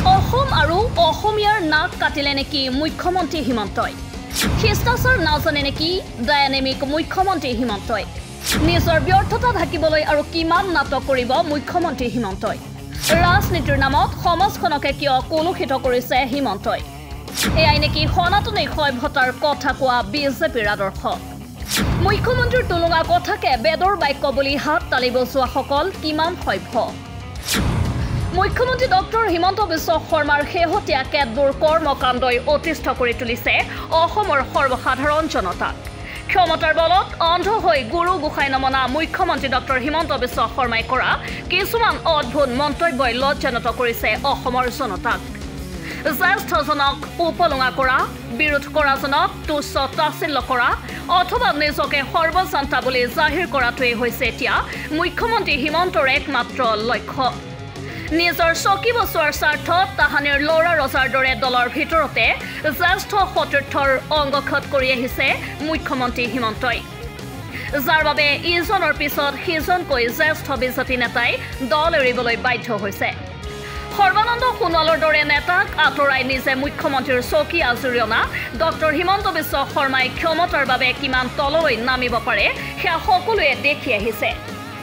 অসম আৰু অসমীয়াৰ নাক কাটিলে নেকি মুখ্যমন্ত্ৰী হিমন্তই শিষ্টাচাৰ নাজানে নেকি ডাইনামিক মুখ্যমন্ত্ৰী হিমন্তই নিজৰ ব্যৰ্থতা ঢাকিবলৈ আৰু কিমান নাটক কৰিব মুখ্যমন্ত্ৰী হিমন্তই ৰাজনীতিৰ নামত সমাজখনকে কিয় কলুষিত কৰিছে হিমন্তই এয়াই নেকি সনাতনী সভ্যতাৰ কথা কোৱা বিজেপিৰ আদৰ্শ মুখ্যমন্ত্ৰীৰ তুলুঙা কথাকে বেদৰ বাক্য বুলি হাত তালি বজোৱাসকল কিমান সভ্য মুখ্যমন্ত্ৰী ডক্টৰ হিমন্ত বিশ্ব শৰ্মাৰ শেহতীয়া কেতবোৰ কৰ্মকাণ্ডই অতিষ্ঠ কৰি তুলিছে অসমৰ সৰ্বসাধাৰণ জনতাক ক্ষমতাৰ বলত অন্ধ হৈ গুৰু গোসাঁই নমনা মুখ্যমন্ত্ৰী ডক্টৰ হিমন্ত বিশ্ব শৰ্মাই কৰা কিছুমান অদ্ভুত মন্তব্যই লজ্জানত কৰিছে অসমৰ জনতাক জ্যেষ্ঠজনক উপলুঙা কৰা বিৰোধ কৰাজনক তুচ্ছ তাচ্ছিল্য কৰা অথবা নিজকে সৰ্বজান্তা বুলি জাহিৰ কৰাটোৱেই হৈছে এতিয়া মুখ্যমন্ত্ৰী হিমন্তৰ একমাত্ৰ লক্ষ্য নিজৰ চকী বচোৱাৰ স্বাৰ্থত তাহানিৰ লৰা ৰজাৰ দৰে দলৰ ভিতৰতে জ্যেষ্ঠ সতীৰ্থৰ অংগক্ষত কৰি আহিছে মুখ্যমন্ত্ৰী হিমন্তই যাৰ বাবে ইজনৰ পিছত সিজনকৈ জ্যেষ্ঠ বিজেপি নেতাই দল এৰিবলৈ বাধ্য হৈছে সৰ্বানন্দ সোণোৱালৰ দৰে নেতাক আঁতৰাই নিজে মুখ্যমন্ত্ৰীৰ চকী আজুৰি অনা ডক্টৰ হিমন্ত বিশ্ব শৰ্মাই ক্ষমতাৰ বাবে কিমান তললৈ নামিব পাৰে সেয়া সকলোৱে দেখি আহিছে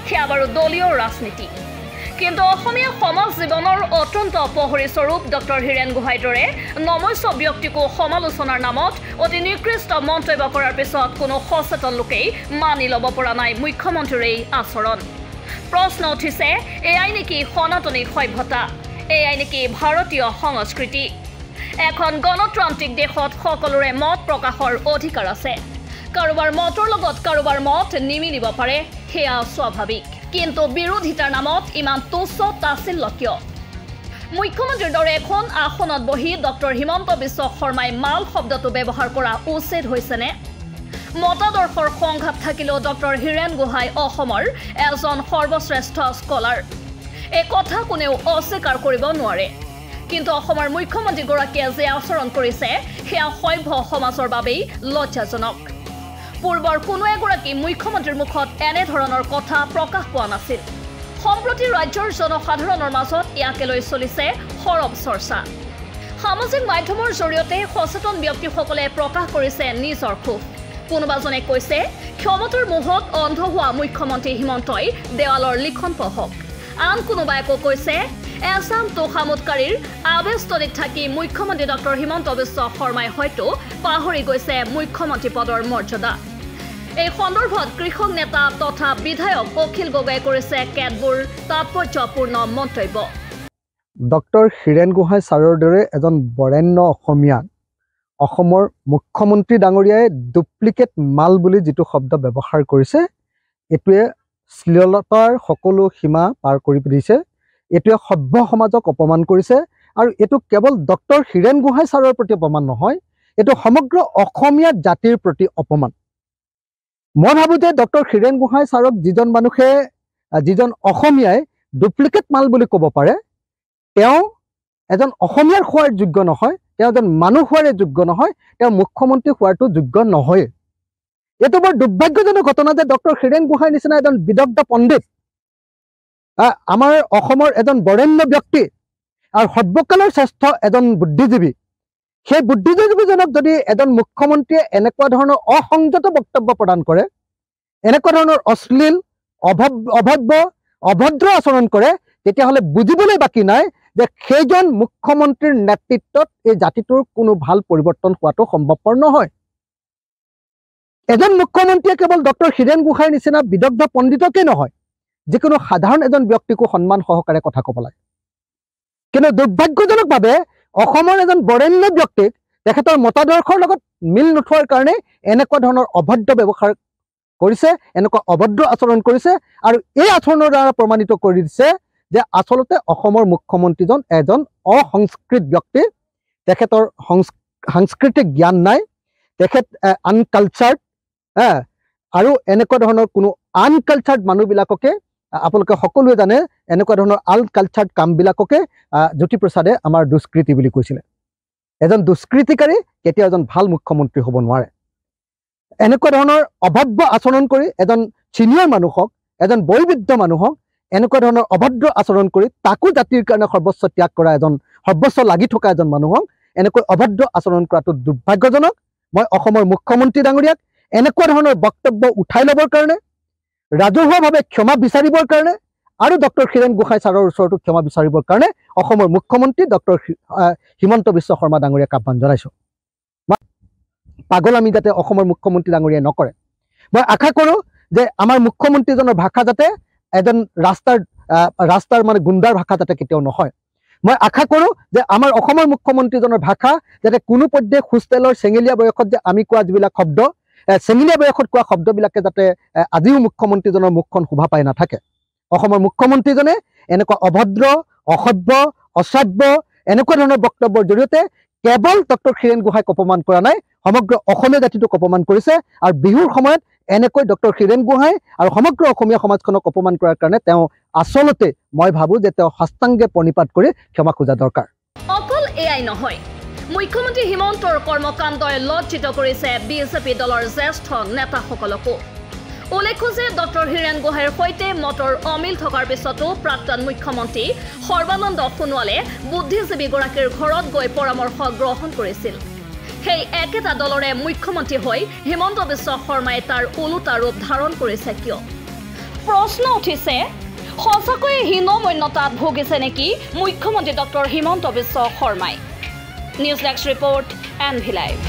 সেয়া বাৰু দলীয় ৰাজনীতি কিন্তু অসমীয়া সমাজ জীৱনৰ অত্যন্ত অপহৰি স্বৰূপ ডক্টৰ হীৰেণ গোহাঁইৰ দৰে নমস্য ব্যক্তিকো সমালোচনাৰ নামত অতি নিকৃষ্ট মন্তব্য কৰাৰ পিছত কোনো সচেতন লোকেই মানি ল'ব পৰা নাই মুখ্যমন্ত্ৰীৰ এই আচৰণ প্ৰশ্ন উঠিছে এয়াই নেকি সনাতনী সভ্যতা এয়াই নেকি ভাৰতীয় সংস্কৃতি এখন গণতান্ত্ৰিক দেশত সকলোৰে মত প্ৰকাশৰ অধিকাৰ আছে কাৰোবাৰ মতৰ লগত কাৰোবাৰ মত নিমিলিব পাৰে সেয়া স্বাভাৱিক কিন্তু বিৰোধিতাৰ নামত ইমান তুচ্ছ তাচ্ছিল্য কিয় মুখ্যমন্ত্ৰীৰ দৰে এখন আসনত বহি ডক্টৰ হিমন্ত বিশ্ব শৰ্মাই মাল শব্দটো ব্যৱহাৰ কৰা উচিত হৈছেনে মতাদৰ্শৰ সংঘাত থাকিলেও ডক্টৰ হীৰেণ গোহাঁই অসমৰ এজন সৰ্বশ্ৰেষ্ঠ স্কলাৰ এই কথা কোনেও অস্বীকাৰ কৰিব নোৱাৰে কিন্তু অসমৰ মুখ্যমন্ত্ৰীগৰাকীয়ে যে আচৰণ কৰিছে সেয়া সভ্য সমাজৰ বাবেই লজ্জাজনক পূৰ্বৰ কোনো এগৰাকী মুখ্যমন্ত্ৰীৰ মুখত এনেধৰণৰ কথা প্ৰকাশ পোৱা নাছিল সম্প্ৰতি ৰাজ্যৰ জনসাধাৰণৰ মাজত ইয়াকে লৈ চলিছে সৰব চৰ্চা সামাজিক মাধ্যমৰ জৰিয়তে সচেতন ব্যক্তিসকলে প্ৰকাশ কৰিছে নিজৰ ক্ষোভ কোনোবাজনে কৈছে ক্ষমতাৰ মোহত অন্ধ হোৱা মুখ্যমন্ত্ৰী হিমন্তই দেৱালৰ লিখন পঢ়ক আন কোনোবাই আকৌ কৈছে এছাম তোষামোদকাৰীৰ আৱেষ্টনীত থাকি মুখ্যমন্ত্ৰী ডক্টৰ হিমন্ত বিশ্ব শৰ্মাই হয়তো পাহৰি গৈছে মুখ্যমন্ত্ৰী পদৰ মৰ্যাদা এই সন্দৰ্ভত কৃষক নেতা তথা বিধায়ক অখিল গগৈয়ে কৰিছে কেতবোৰ তাৎপৰ্যপূৰ্ণ মন্তব্য ডক্টৰ হীৰেণ গোহাঁই ছাৰৰ দৰে এজন বৰেণ্য অসমীয়াক অসমৰ মুখ্যমন্ত্ৰী ডাঙৰীয়াই ডুপ্লিকেট মাল বুলি যিটো শব্দ ব্যৱহাৰ কৰিছে এইটোৱে শ্লীলতাৰ সকলো সীমা পাৰ কৰি দিছে এইটোৱে সভ্য সমাজক অপমান কৰিছে আৰু এইটো কেৱল ডক্টৰ হীৰেণ গোহাঁই ছাৰৰ প্ৰতি অপমান নহয় এইটো সমগ্ৰ অসমীয়া জাতিৰ প্ৰতি অপমান মই ভাবোঁ যে ডক্টৰ হীৰেণ গোহাঁই ছাৰক যিজন অসমীয়াই ডুপ্লিকেট মাল বুলি ক'ব পাৰে তেওঁ এজন অসমীয়াৰ হোৱাৰ যোগ্য নহয় তেওঁ এজন মানুহ হোৱাৰে যোগ্য নহয় তেওঁ মুখ্যমন্ত্ৰী হোৱাটো যোগ্য নহয় এইটো বৰ দুৰ্ভাগ্যজনক ঘটনা যে ডক্টৰ হীৰেণ গোহাঁইৰ নিচিনা এজন বিদগ্ধ পণ্ডিত আমাৰ অসমৰ এজন বৰেণ্য ব্যক্তি আৰু সৰ্বকালৰ শ্ৰেষ্ঠ এজন বুদ্ধিজীৱী সেই বুদ্ধিজীৱীজনক যদি এজন মুখ্যমন্ত্ৰীয়ে এনেকুৱা ধৰণৰ অসংযত বক্তব্য প্ৰদান কৰে এনেকুৱা ধৰণৰ অশ্লীল অভব্য অভদ্ৰ আচৰণ কৰে তেতিয়াহ'লে বুজিবলৈ বাকী নাই যে সেইজন মুখ্যমন্ত্ৰীৰ নেতৃত্বত এই জাতিটোৰ কোনো ভাল পৰিৱৰ্তন হোৱাটো সম্ভৱপৰ নহয় এজন মুখ্যমন্ত্ৰীয়ে কেৱল ডক্টৰ হীৰেণ গোহাঁইৰ নিচিনা বিদগ্ধ পণ্ডিতকে নহয় যিকোনো সাধাৰণ এজন ব্যক্তিকো সন্মান সহকাৰে কথা ক'ব লাগে কিন্তু দুৰ্ভাগ্যজনকভাৱে অসমৰ এজন বৰেণ্য ব্যক্তিক তেখেতৰ মতাদৰ্শৰ লগত মিল নোথোৱাৰ কাৰণে এনেকুৱা ধৰণৰ অভদ্ৰ ব্যৱহাৰ কৰিছে এনেকুৱা অভদ্ৰ আচৰণ কৰিছে আৰু এই আচৰণৰ দ্বাৰা প্ৰমাণিত কৰি দিছে যে আচলতে অসমৰ মুখ্যমন্ত্ৰীজন এজন অসংস্কৃত ব্যক্তি তেখেতৰ সাংস্কৃতিক জ্ঞান নাই তেখেত আনকালচাৰ্ড আৰু এনেকুৱা ধৰণৰ কোনো আনকালচাৰ্ড মানুহবিলাককে আপোনালোকে সকলোৱে জানে এনেকুৱা ধৰণৰ আনকালচাৰ্ড কামবিলাককে জ্যোতিপ্ৰসাদে আমাৰ দুষ্কৃতি বুলি কৈছিলে এজন দুষ্কৃতিকাৰী কেতিয়াও এজন ভাল মুখ্যমন্ত্ৰী হ'ব নোৱাৰে এনেকুৱা ধৰণৰ অভব্য আচৰণ কৰি এজন চিনিয়ৰ মানুহক এজন বয়োবৃদ্ধ মানুহক এনেকুৱা ধৰণৰ অভদ্ৰ আচৰণ কৰি তাকো জাতিৰ কাৰণে সৰ্বস্ব ত্যাগ কৰা সৰ্বস্ব লাগি থকা এজন মানুহক এনেকৈ অভদ্ৰ আচৰণ কৰাটো দুৰ্ভাগ্যজনক। মই অসমৰ মুখ্যমন্ত্ৰী ডাঙৰীয়াক এনেকুৱা ধৰণৰ বক্তব্য উঠাই ল'বৰ কাৰণে, ৰাজহুৱাভাৱে ক্ষমা বিচাৰিবৰ কাৰণে আৰু ডক্টৰ হীৰেণ গোহাঁই ছাৰৰ ওচৰতো ক্ষমা বিচাৰিবৰ কাৰণে অসমৰ মুখ্যমন্ত্ৰী ডক্টৰ হিমন্ত বিশ্ব শৰ্মা ডাঙৰীয়াক আহ্বান জনাইছোঁ। পাগল আমি যাতে অসমৰ মুখ্যমন্ত্ৰী ডাঙৰীয়াই নকৰে। মই আশা কৰোঁ যে আমাৰ মুখ্যমন্ত্ৰীজনৰ ভাষা যাতে এজন ৰাস্তাৰ মানে গুণ্ডাৰ ভাষা যাতে কেতিয়াও নহয়। মই আশা কৰোঁ যে আমাৰ অসমৰ মুখ্যমন্ত্ৰীজনৰ ভাষা যাতে কোনো পধ্যে হোষ্টেলৰ চেঙেলীয়া বয়সত যে আমি কোৱা যিবিলাক শব্দ, চেঙেলীয়া বয়সত কোৱা শব্দবিলাকে যাতে আজিও মুখ্যমন্ত্ৰীজনৰ মুখখন শোভা পাই নাথাকে। অসমৰ মুখ্যমন্ত্ৰীজনে এনেকুৱা অভদ্ৰ, অসভ্য, অশ্ৰাব্য এনেকুৱা ধৰণৰ বক্তব্যৰ জৰিয়তে কেৱল ডক্টৰ হীৰেণ গোহাঁইক অপমান কৰা নাই, সমগ্ৰ অসমীয়া জাতিটোক অপমান কৰিছে। আৰু বিহুৰ সময়ত এনেকৈ ডক্টৰ হীৰেণ গোহাঁই আৰু সমগ্ৰ অসমীয়া সমাজখনক অপমান কৰাৰ কাৰণে তেওঁ আচলতে মই ভাবোঁ যে তেওঁ সাষ্টাংগে প্ৰণিপাত কৰি ক্ষমা খোজা দৰকাৰ। অকল এয়াই নহয়, মুখ্যমন্ত্ৰী হিমন্তৰ কৰ্মকাণ্ডই লজ্জিত কৰিছে বিজেপি দলৰ জ্যেষ্ঠ নেতাসকলকো। উল্লেখ্য যে ডক্টৰ হীৰেণ গোহাঁইৰ সৈতে মতৰ অমিল থকাৰ পিছতো প্ৰাক্তন মুখ্যমন্ত্ৰী সৰ্বানন্দ সোণোৱালে বুদ্ধিজীৱীগৰাকীৰ ঘৰত গৈ পৰামৰ্শ গ্ৰহণ কৰিছিল। সেই একেটা দলৰে মুখ্যমন্ত্ৰী হৈ হিমন্ত বিশ্ব শৰ্মাই তাৰ ওলোটা ৰূপ ধাৰণ কৰিছে কিয়? প্ৰশ্ন উঠিছে, সঁচাকৈয়ে হীনমন্যতাত ভুগিছে নেকি মুখ্যমন্ত্ৰী ডক্টৰ হিমন্ত বিশ্ব শৰ্মাই? News desk report, NV Live।